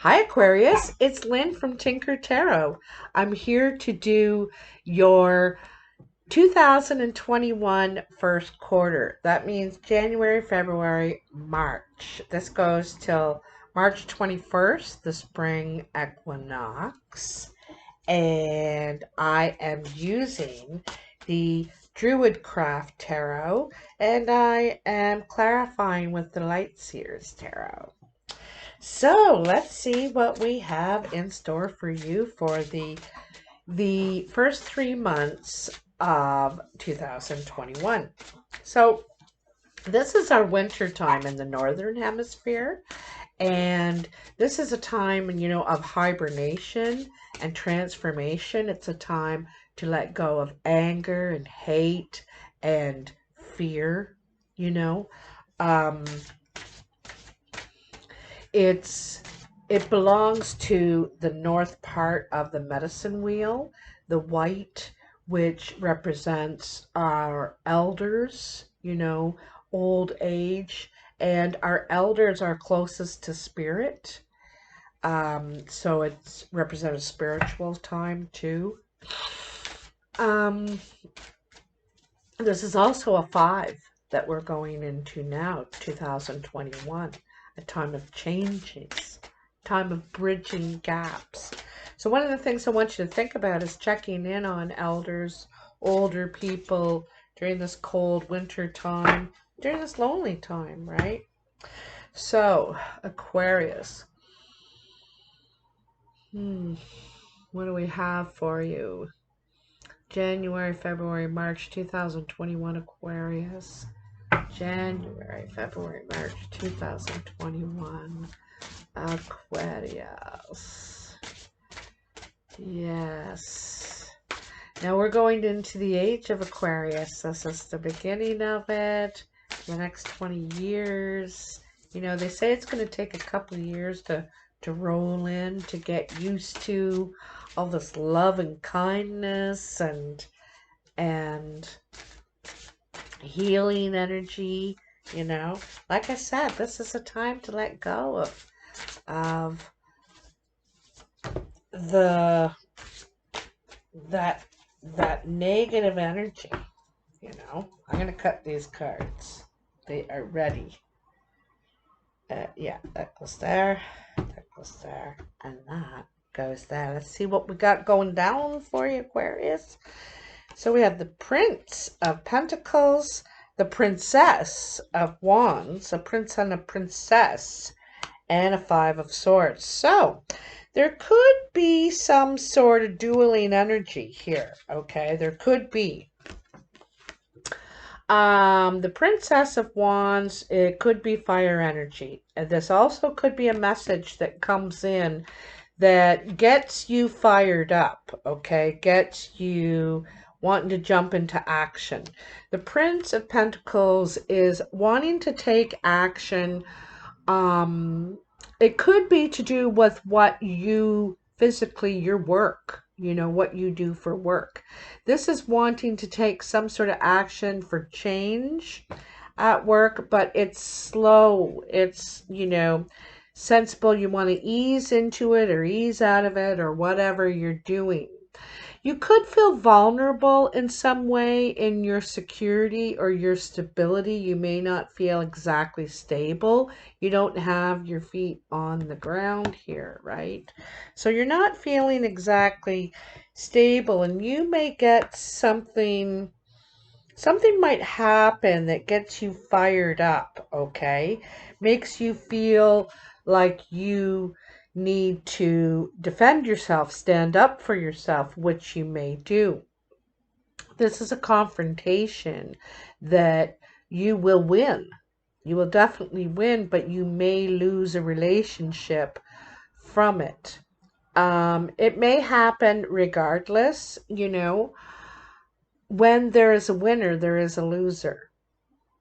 Hi Aquarius, it's Lynn from Tinker Tarot. I'm here to do your 2021 first quarter. That means January, February, March. This goes till March 21st, the spring equinox. And I am using the Druidcraft Tarot and I am clarifying with the Lightseers Tarot. So let's see what we have in store for you for the first 3 months of 2021. So this is our winter time in the northern hemisphere, and this is a time, of hibernation and transformation. It's a time to let go of anger and hate and fear, you know. Um, It's it belongs to the north part of the medicine wheel, the white, which represents our elders, old age, and our elders are closest to spirit. So it's represents spiritual time too. Um, this is also a 5 that we're going into now, 2021, a time of changes, time of bridging gaps. So one of the things I want you to think about is checking in on elders, older people during this cold winter time, during this lonely time, right? So, Aquarius. What do we have for you? January, February, March 2021 Aquarius. January, February, March 2021 Aquarius. Yes. Now we're going into the age of Aquarius. This is the beginning of it. The next 20 years. They say it's going to take a couple of years to roll in, to get used to all this love and kindness and healing energy, Like I said, this is a time to let go of the that that negative energy, I'm gonna cut these cards. They are ready. Yeah, that goes there, that goes there, and that goes there. Let's see what we got going down for you, Aquarius. So we have the Prince of Pentacles, the Princess of Wands, a prince and a princess, and a 5 of Swords. So there could be some sort of dueling energy here, okay? There could be. The Princess of Wands, it could be fire energy. And this also could be a message that comes in that gets you fired up, okay? Gets you wanting to jump into action. The Prince of Pentacles is wanting to take action. It could be to do with what you physically, your work, what you do for work. This is wanting to take some sort of action for change at work, but it's slow. It's, sensible. You want to ease into it or ease out of it or whatever you're doing. You could feel vulnerable in some way in your security or your stability. You may not feel exactly stable. You don't have your feet on the ground here, right? So you're not feeling exactly stable, and you may get something might happen that gets you fired up, okay? Makes you feel like you need to defend yourself, stand up for yourself, which you may do. This is a confrontation that you will win. You will definitely win, but you may lose a relationship from it. It may happen regardless, when there is a winner, there is a loser,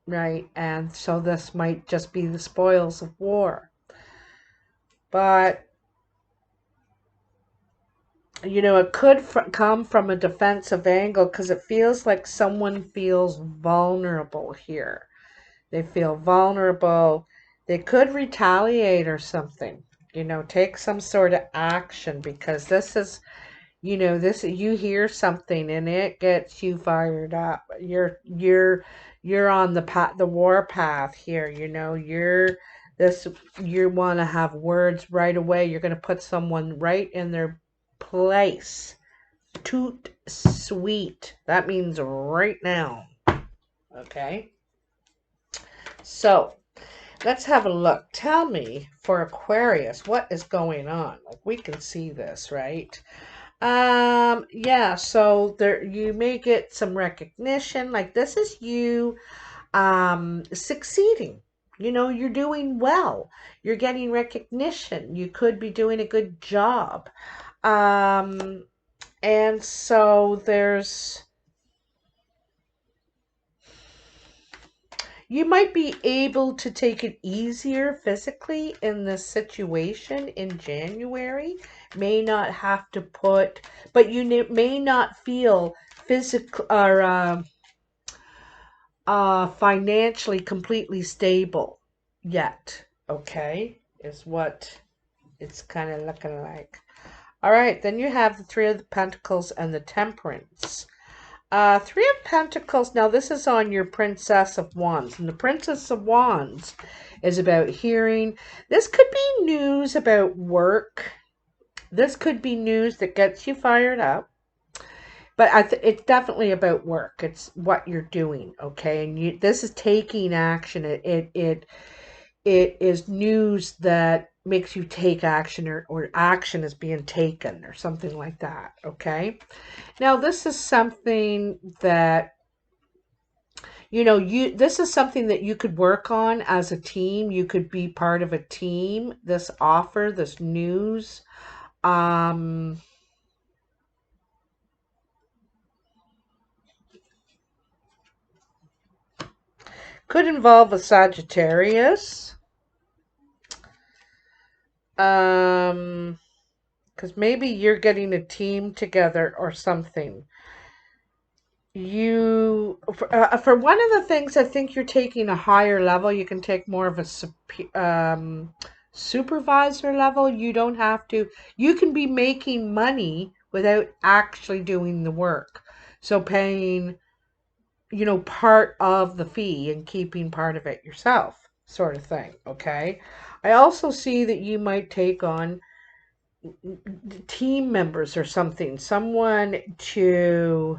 right? And so this might just be the spoils of war. But, it could come from a defensive angle because it feels like someone feels vulnerable here. They feel vulnerable. They could retaliate or something. You know, take some sort of action, because this is, you know, this, you hear something and it gets you fired up. You're on the path, the war path here. You know, you're this, you want to have words right away. You're going to put someone right in their place. Toot sweet. That means right now. Okay. So let's have a look. Tell me, for Aquarius, what is going on? Like, we can see this, right? Yeah, so there, you may get some recognition. Like, this is you succeeding. You know, you're doing well. You're getting recognition. You could be doing a good job. Um, and so there's, you might be able to take it easier physically in this situation in January. May not have to put, but you may not feel physical or financially completely stable yet. Okay, is what it's kind of looking like. All right, then you have the Three of the Pentacles and the Temperance. Three of Pentacles, now this is on your Princess of Wands. And the Princess of Wands is about hearing. This could be news about work. This could be news that gets you fired up. But it's definitely about work. It's what you're doing, okay? And this is taking action. It is news that makes you take action, or action is being taken or something like that, okay? Now, this is something that, you know, this is something that you could work on as a team. You could be part of a team. This offer, this news, could involve a Sagittarius. Because maybe you're getting a team together or something. For one of the things, I think you're taking a higher level. You can take more of a supervisor level. You don't have to. You can be making money without actually doing the work. So paying, you know, part of the fee and keeping part of it yourself, sort of thing. Okay. I also see that you might take on team members or something, someone to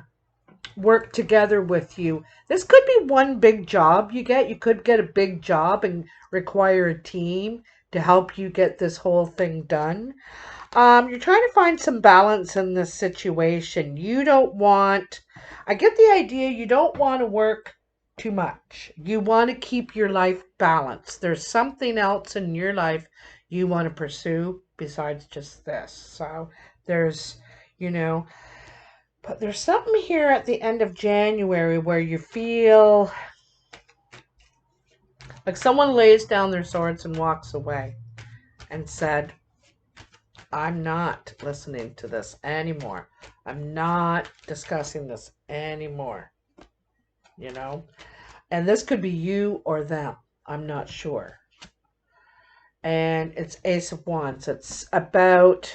work together with you. This could be one big job you get. You could get a big job and require a team to help you get this whole thing done. You're trying to find some balance in this situation. You don't want, I get the idea, you don't want to work too much. You want to keep your life balanced. There's something else in your life you want to pursue besides just this. So there's, you know, but there's something here at the end of January where you feel like someone lays down their swords and walks away and said, I'm not listening to this anymore. I'm not discussing this anymore. You know? And this could be you or them. I'm not sure. And it's Ace of Wands. It's about,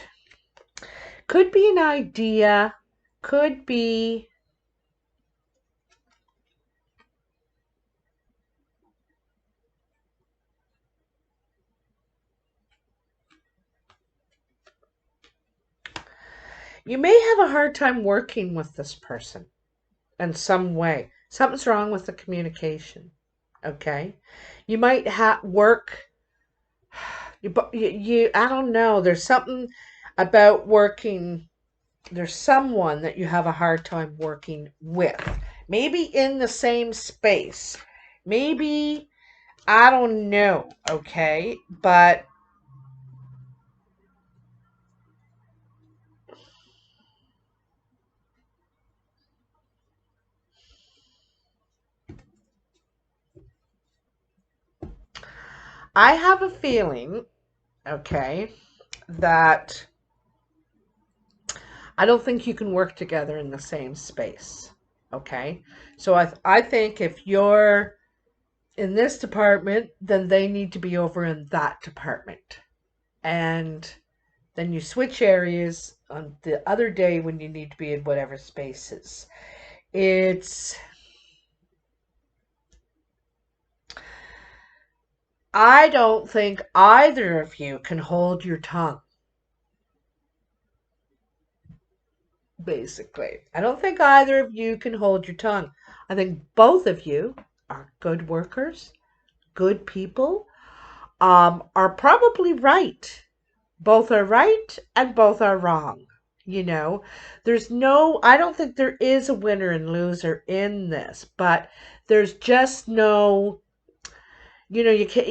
could be an idea, could be, you may have a hard time working with this person in some way. Something's wrong with the communication. Okay? You might work, I don't know. There's something about working. There's someone that you have a hard time working with. Maybe in the same space. Maybe, I don't know. Okay? But I have a feeling, okay, that I don't think you can work together in the same space. Okay? So I think if you're in this department, then they need to be over in that department. and then you switch areas on the other day when you need to be in whatever spaces. I don't think either of you can hold your tongue, basically. I don't think either of you can hold your tongue. I think both of you are good workers, good people, are probably right. Both are right and both are wrong. You know, I don't think there is a winner and loser in this, but there's just no, you can't,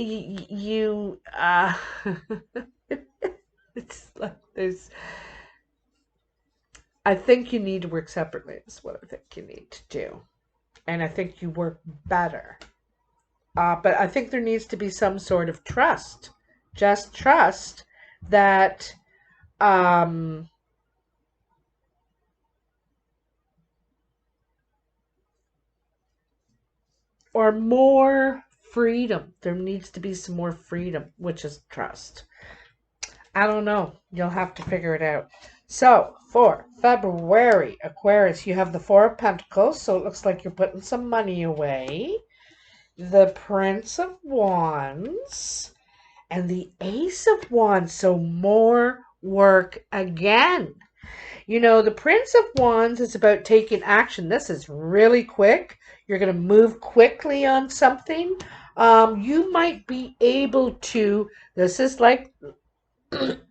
it's like I think you need to work separately, is what I think you need to do. And I think you work better. But I think there needs to be some sort of trust. Just trust that, um, or more freedom. There needs to be some more freedom, which is trust. I don't know. You'll have to figure it out. So, for February, Aquarius, you have the Four of Pentacles, so it looks like you're putting some money away. The Prince of Wands, and the Ace of Wands, so more work again. The Prince of Wands is about taking action. This is really quick. You're going to move quickly on something. You might be able to, this is like, you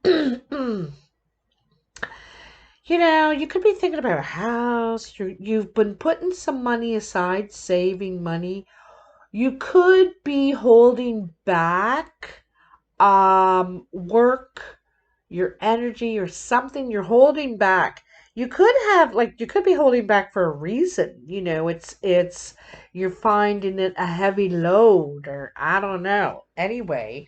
could be thinking about a house. You've been putting some money aside, saving money. You could be holding back work, your energy, or something you're holding back. You could be holding back for a reason. It's you're finding it a heavy load, or I don't know. Anyway,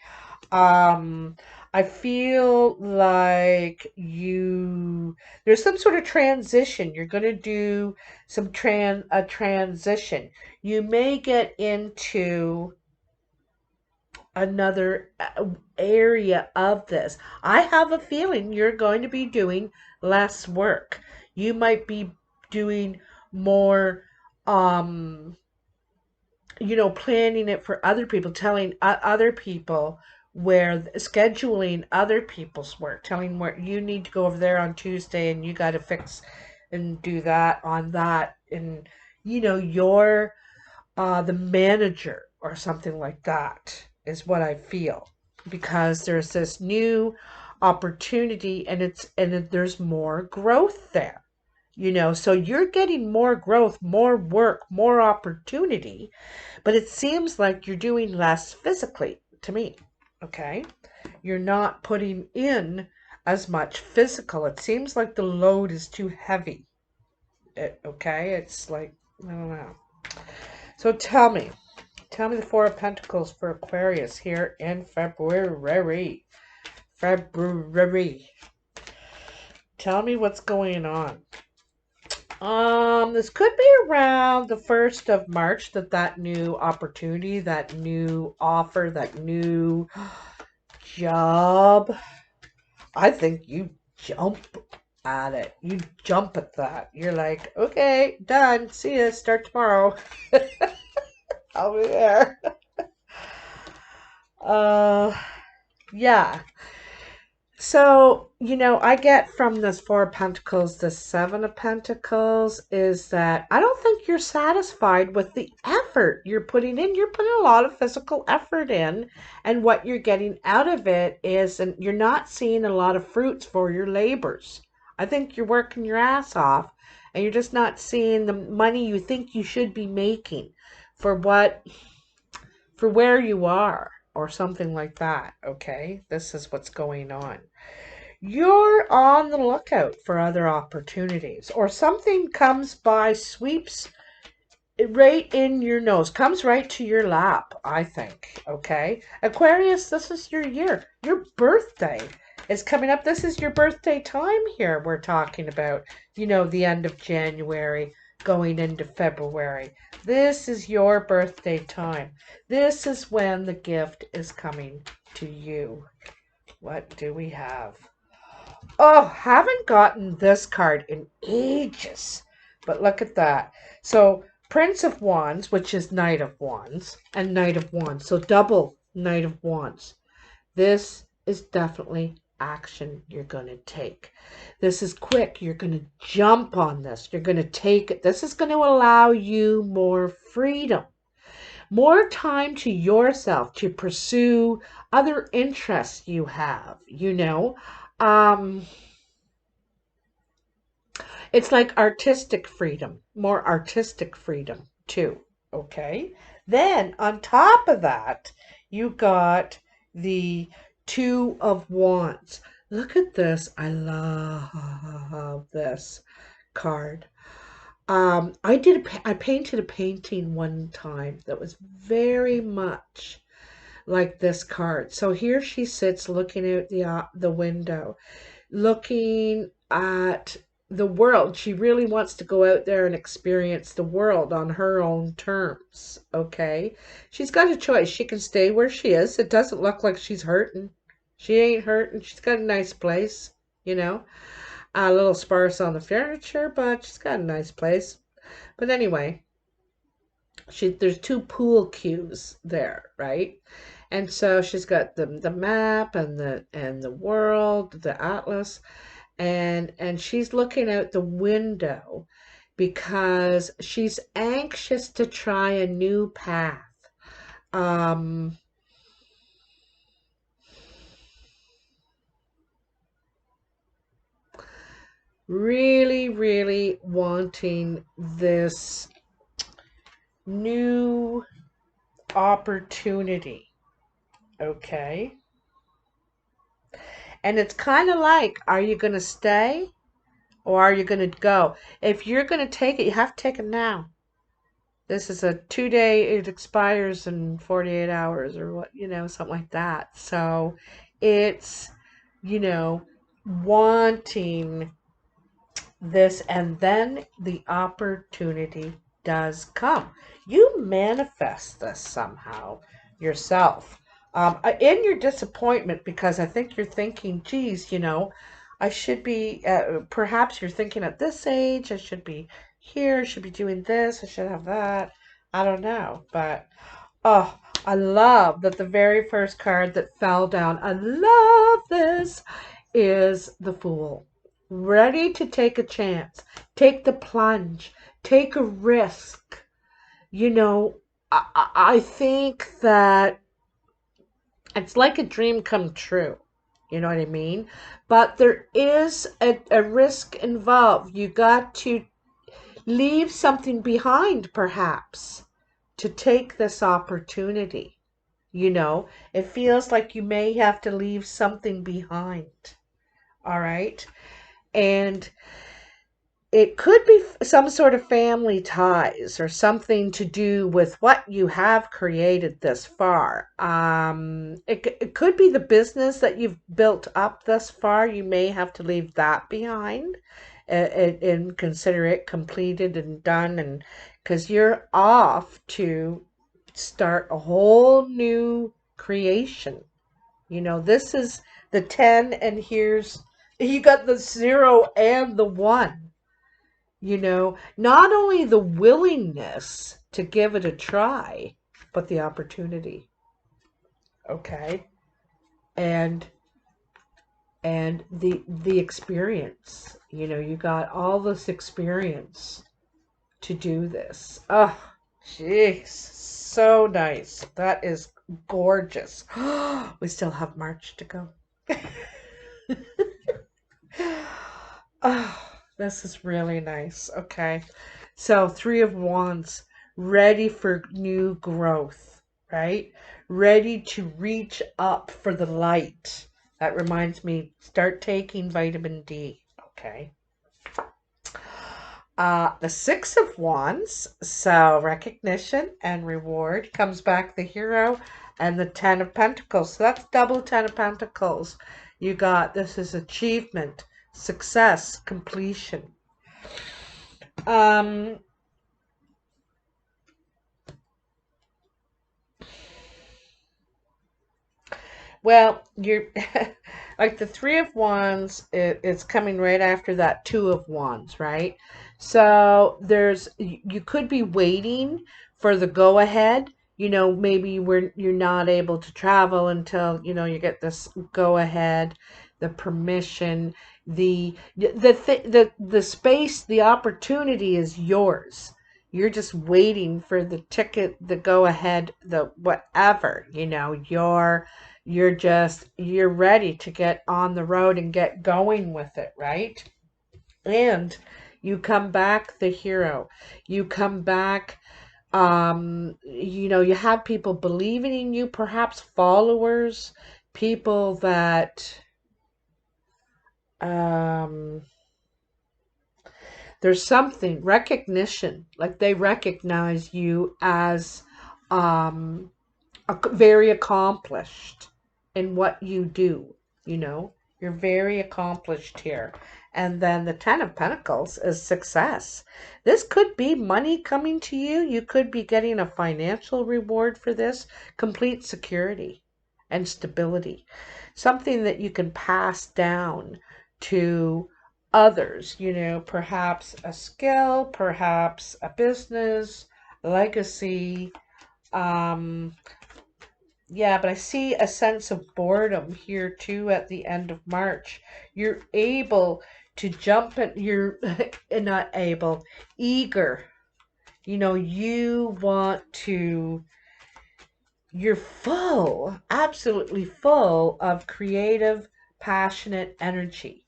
um, I feel like there's some sort of transition. You're going to do a transition. You may get into another area of this. I have a feeling you're going to be doing less work. You might be doing more, um, planning it for other people, telling other people scheduling other people's work, telling where you need to go over there on Tuesday and you got to fix and do that on that. And, you're the manager or something like that is what I feel, because there's this new opportunity, and there's more growth there. So you're getting more growth, more work, more opportunity, but it seems like you're doing less physically to me. Okay? You're not putting in as much physical. It seems like the load is too heavy. Okay? It's like, I don't know. So tell me the Four of Pentacles for Aquarius here in February. February. Tell me what's going on. This could be around the 1st of March that new opportunity, that new offer, that new job. I think you jump at it. You jump at that. You're like, okay, done. See ya. Start tomorrow. I'll be there. Yeah. So, I get from this Four of Pentacles, the Seven of Pentacles, is that I don't think you're satisfied with the effort you're putting in. You're putting a lot of physical effort in, and what you're getting out of it is, and you're not seeing a lot of fruits for your labors. I think you're working your ass off, and you're just not seeing the money you think you should be making for where you are, or something like that. Okay, this is what's going on. You're on the lookout for other opportunities, or something comes by, sweeps right in your nose, comes right to your lap, I think. Okay, Aquarius, this is your year. Your birthday is coming up. This is your birthday time here. We're talking about, the end of January going into February. This is your birthday time. This is when the gift is coming to you. What do we have? Oh, haven't gotten this card in ages. But look at that. So Prince of Wands, which is Knight of Wands, and Knight of Wands. So double Knight of Wands. This is definitely action you're going to take. This is quick. You're going to jump on this. You're going to take it. This is going to allow you more freedom, more time to yourself to pursue other interests you have, you know. It's like artistic freedom, more artistic freedom too. Okay. Then on top of that, you got the Two of Wands. Look at this. I love this card. I painted a painting one time that was very much like this card. So here she sits looking out the window, looking at the world. She really wants to go out there and experience the world on her own terms. Okay. She's got a choice. She can stay where she is. It doesn't look like she's hurting. She ain't hurting. She's got a nice place, you know. A little sparse on the furniture, but she's got a nice place. But anyway, there's two pool cues there, right? And so she's got the map and the world, the atlas, and she's looking out the window because she's anxious to try a new path. Um, really, really wanting this new opportunity. Okay. And it's kind of like, are you going to stay or are you going to go? If you're going to take it, you have to take it now. This is a 2-day, it expires in 48 hours or what, you know, something like that. So it's, you know, wanting this, and then the opportunity does come. You manifest this somehow yourself. In your disappointment, because I think you're thinking, geez, you know, I should be, perhaps you're thinking at this age, I should be here, I should be doing this, I should have that. I don't know. But, oh, I love that the very first card that fell down, I love this, is the Fool. Ready to take a chance, take the plunge, take a risk. You know, I think that it's like a dream come true. You know what I mean? But there is a risk involved. You got to leave something behind, perhaps, to take this opportunity. You know, it feels like you may have to leave something behind. All right. And it could be some sort of family ties or something to do with what you have created this far. It could be the business that you've built up thus far. You may have to leave that behind and consider it completed and done, and because you're off to start a whole new creation. You know, this is the 10, and here's you got the 0 and the 1. You know, not only the willingness to give it a try, but the opportunity. Okay. And the experience. You know, you got all this experience to do this. Oh, jeez. So nice. That is gorgeous. We still have March to go. Oh, this is really nice. Okay. So, Three of Wands, ready for new growth, right? Ready to reach up for the light. That reminds me, start taking vitamin D. Okay. The Six of Wands, so recognition and reward, comes back the Hero and the Ten of Pentacles. So that's double Ten of Pentacles. You got, this is achievement, success, completion. Um, Well, you're like the Three of Wands, it's coming right after that Two of Wands, right? So you could be waiting for the go ahead. Maybe you're not able to travel until, you get this go ahead, the permission, the space, the opportunity is yours. You're just waiting for the ticket, the go ahead, the whatever, you're ready to get on the road and get going with it, right? And you come back the hero. You come back, you have people believing in you, perhaps followers, people that um there's something recognition, like they recognize you as um very accomplished in what you do. you know you're very accomplished here. And then the Ten of Pentacles is success. This could be money coming to you. You could be getting a financial reward for this. Complete security and stability, something that you can pass down to others. Perhaps a skill, perhaps a business, legacy. um yeah, but I see a sense of boredom here too at the end of March. You're able to jump in, you're not able, eager. You want to, you're full, absolutely full of creative, passionate energy.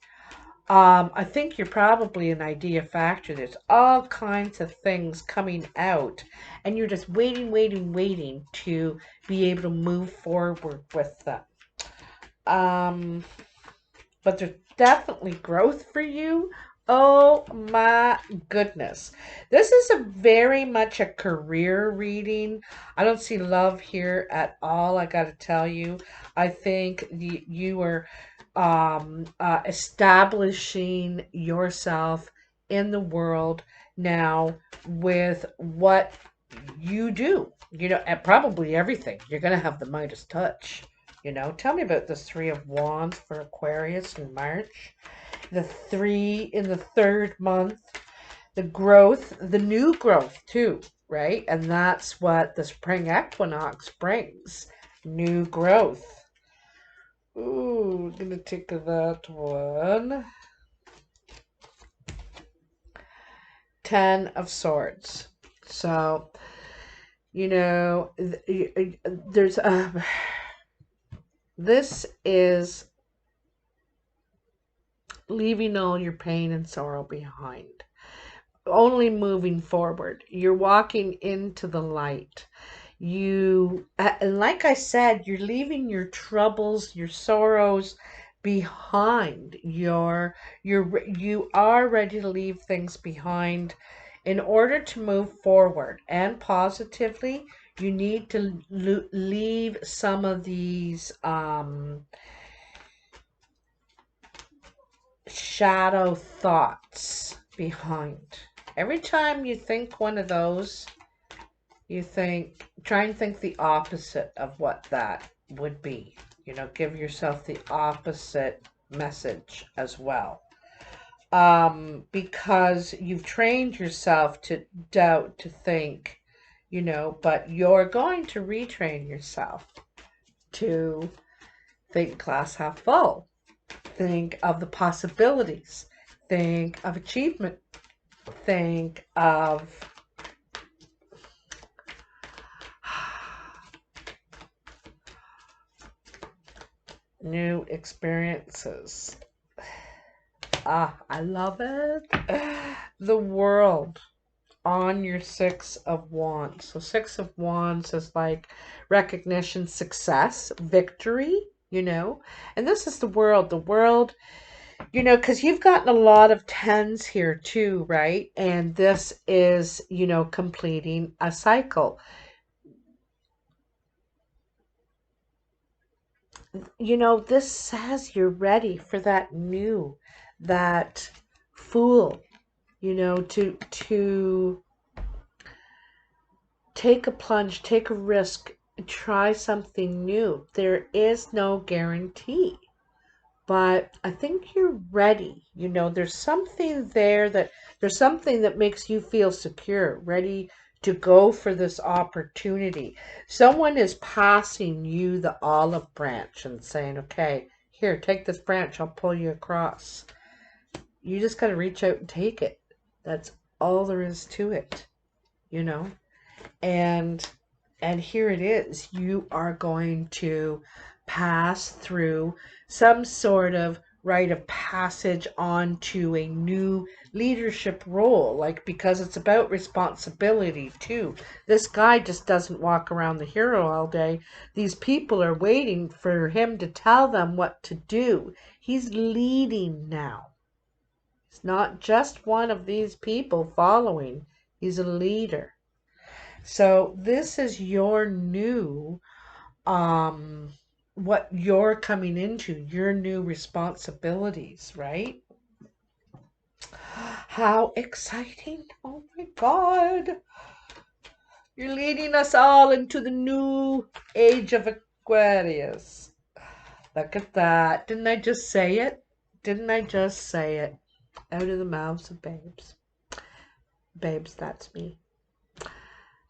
I think you're probably an idea factor. There's all kinds of things coming out, and you're just waiting, waiting, waiting to be able to move forward with them. Um, but there's definitely growth for you. Oh my goodness. This is a very much a career reading. I don't see love here at all, I got to tell you. I think you are establishing yourself in the world now with what you do, and probably everything. You're going to have the Midas touch. Tell me about this Three of Wands for Aquarius in March. The three in the third month, the growth, the new growth too, right? And that's what the spring equinox brings. New growth. Ooh, gonna take that one. Ten of Swords. So, there's this is leaving all your pain and sorrow behind. Only moving forward. You're walking into the light. And like I said, you're leaving your troubles, your sorrows behind. You are ready to leave things behind in order to move forward and positively. You need to leave some of these shadow thoughts behind. Every time you think one of those, try and think the opposite of what that would be. Give yourself the opposite message as well. Because you've trained yourself to doubt, to think, but you're going to retrain yourself to think glass half full. Think of the possibilities. Think of achievement. Think of new experiences. I love it. The world on your Six of Wands. So Six of Wands is like recognition, success, victory, and this is the world. The world, because you've gotten a lot of tens here too, right? And this is, completing a cycle. This says you're ready for that new, that fool, to take a plunge, take a risk, try something new. There is no guarantee, but I think you're ready. There's something there there's something that makes you feel secure, ready to go for this opportunity. Someone is passing you the olive branch and saying, okay, here, take this branch, I'll pull you across. You just got to reach out and take it. That's all there is to it, you know? And here it is. You are going to pass through some sort of rite of passage onto a new leadership role, like, because it's about responsibility too. This guy just doesn't walk around the hero all day. These people are waiting for him to tell them what to do. He's leading now. He's not just one of these people following. He's a leader. So this is your new, what you're coming into, your new responsibilities, right? How exciting. Oh my God. You're leading us all into the new age of Aquarius. Look at that. Didn't I just say it? Didn't I just say it? Out of the mouths of babes. Babes, that's me.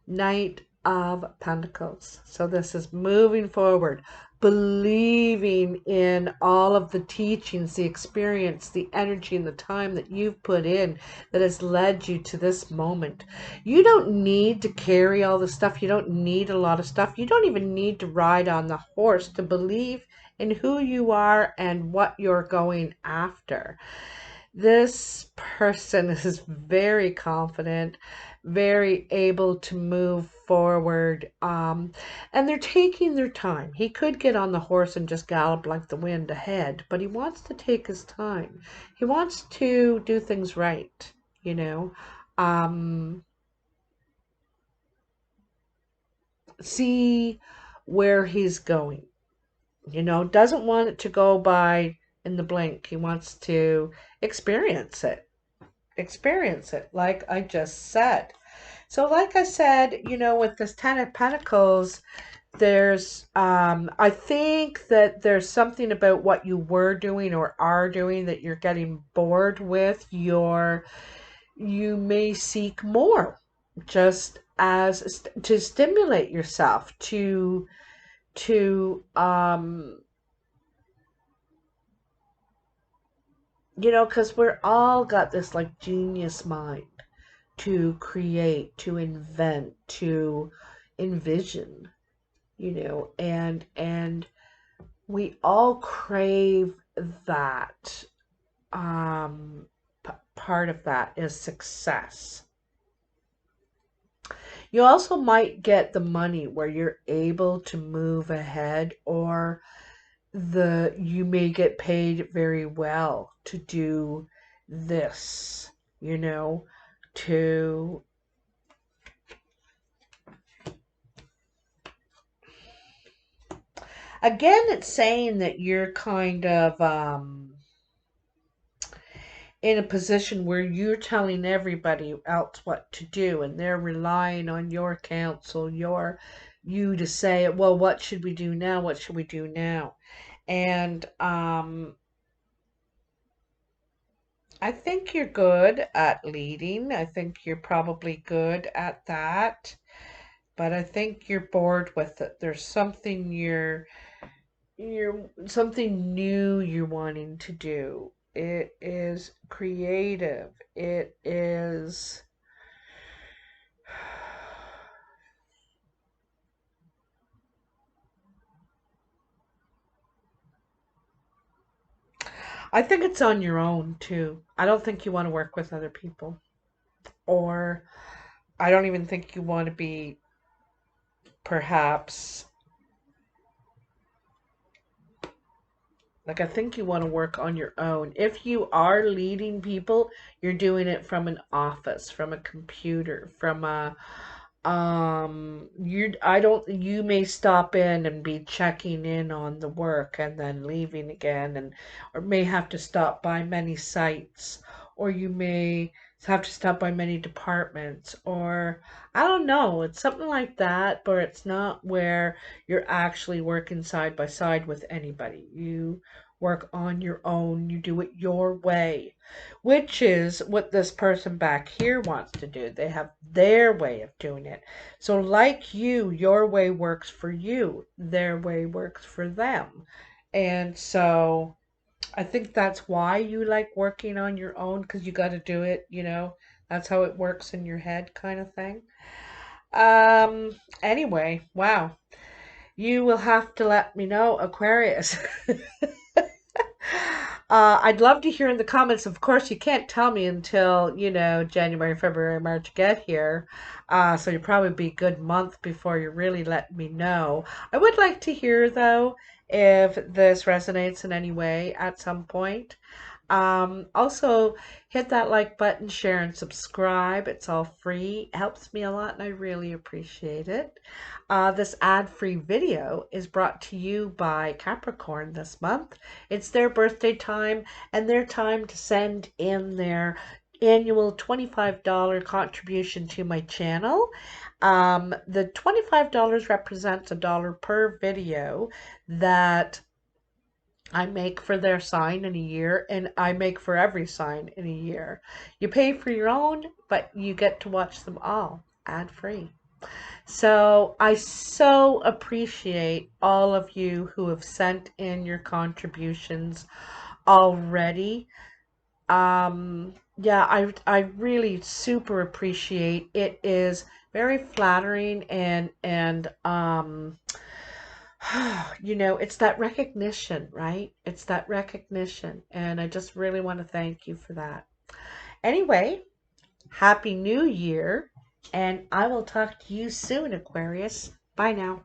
Knight of Pentacles. So this is moving forward, believing in all of the teachings, the experience, the energy, and the time that you've put in that has led you to this moment. You don't need to carry all the stuff. You don't need a lot of stuff. You don't even need to ride on the horse to believe in who you are and what you're going after. This person is very confident, very able to move forward, and they're taking their time. He could get on the horse and just gallop like the wind ahead, but he wants to take his time. He wants to do things right, see where he's going. Doesn't want it to go by in the blink. He wants to experience it. Experience it, like I just said. So, like I said, with this Ten of Pentacles, there's, I think that there's something about what you were doing or are doing that you're getting bored with. You may seek more, just as to stimulate yourself, to because we're all got this like genius mind to create, to invent, to envision, and we all crave that. Part of that is success. You also might get the money where you're able to move ahead, or you may get paid very well to do this, to again, it's saying that you're kind of in a position where you're telling everybody else what to do, and they're relying on your counsel, you to say, well, what should we do now? What should we do now? And I think you're good at leading. I think you're probably good at that. But I think you're bored with it. There's something you're something new you're wanting to do. It is creative. It is I think it's on your own too. I don't think you want to work with other people. Or I don't even think you want to be, perhaps, like, I think you want to work on your own. If you are leading people, you're doing it from an office, from a computer, from a you may stop in and be checking in on the work and then leaving again, or may have to stop by many sites, or you may have to stop by many departments, or I don't know, it's something like that, but it's not where you're actually working side by side with anybody. You work on your own, you do it your way, which is what this person back here wants to do. They have their way of doing it. So, like you, your way works for you, their way works for them. And so I think that's why you like working on your own, because you got to do it, that's how it works in your head, kind of thing. Anyway, wow. You will have to let me know, Aquarius. I'd love to hear in the comments. Of course, you can't tell me until, January, February, March get here. So you'll probably be a good month before you really let me know. I would like to hear, though, if this resonates in any way at some point. Also, hit that like button, share, and subscribe. It's all free. It helps me a lot, and I really appreciate it. This ad-free video is brought to you by Capricorn this month. It's their birthday time and their time to send in their annual $25 contribution to my channel. The $25 represents $1 per video that I make for their sign in a year, and I make for every sign in a year. You pay for your own, but you get to watch them all ad free. So I so appreciate all of you who have sent in your contributions already. Yeah, I really super appreciate it. Is very flattering, and it's that recognition, right? It's that recognition, and I just really want to thank you for that. Anyway, Happy New Year, and I will talk to you soon, Aquarius. Bye now.